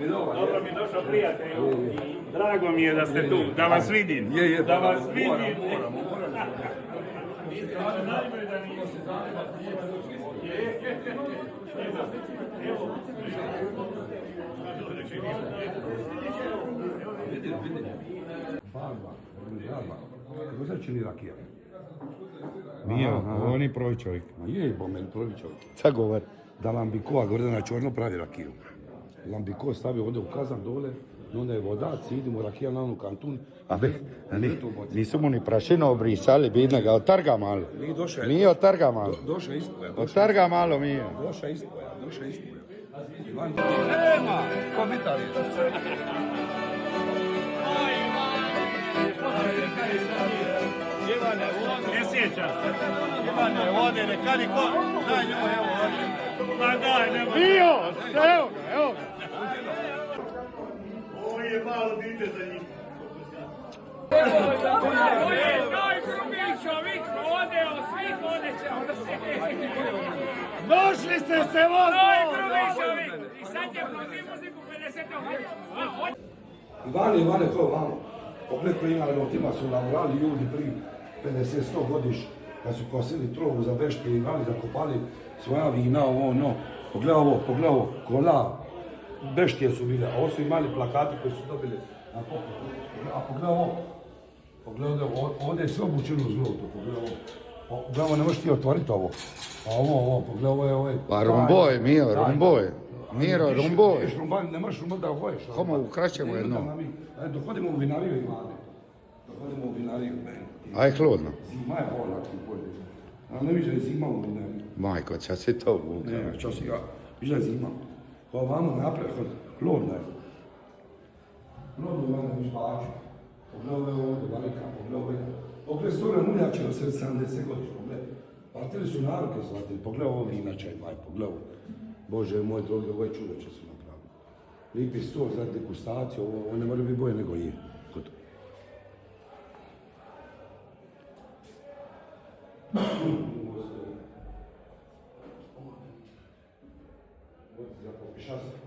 Dobro mi došao prijatelj. Drago mi je da ste tu, da vas vidim. Da vas vidim. Moramo. Najbolje da nije. Vidim. Barba, kako se čini rakija? Nije, on je prvi čovjek. Ma je, bo meni prvi čovjek. Sad govor. Da Lambikova Gordana Čorno pravi rakiju. Lambiko stavio ovdje u kazan dole, onda je vodac, idemo rakija na onu kantun. A be, nisu mu ni prašino obrisali, bidna ga, otrga malo. Nije otrga malo. Došao ispoja. Otrga malo mi je. Došao ispoja. Nema, komentar je. Ne sjećam se. Ivane, ovdje, neka niko, daj njoj, evo ovdje. Ma daj, nema. Bio, evo ga. Ovo je malo dite za njih. Daj drugi čovjek hodeo, svi hodeće, onda se... Došli ste se vozno! Daj drugi čovjek! I sad je protiv muziku 50. Ivane, to vamo. Pogled koji ima tima su navorali ljudi prije 50-100 godiš, kad su kosili trovu za beške i imali zakopali svoja vina, ovo. Pogledaj ovo, kola, beštije su bile, a ovo su imali plakati koji su dobili na pokupu. A pogledaj ovo, ovdje je sve obučeno u zlotu, pogledaj ovo, ne možeš ti otvoriti ovo. A ovo, pogledaj ovo je... Pa rumboj, Miro, rumboj. Miro, rumboj. Ne možeš rumboj da voješ. Komu ukraćemo jedno? Dohodimo u vinariju, Ivane. Aj, hladno. Zima je vola ti bolje. A ne vidiš da je zima u vinariju. Majko, čas si to vuka. Ne, čas ja. Vidiš da je zima. Pa vamo napred, hladno je. Hladno je, Ivane, viš baču. Pogledaj ovdje, velika, pogledaj. Pogledaj store muljače od 70 godišnje, pogledaj. Partili su naruke shvatili, pogledaj ovo vinačaj, pogledaj ovo. Bože moj, drogi, ovo je čudoče su napravili. Lipi stol za degustaciju, ovo ne mora biti boje nego je. Za popišast.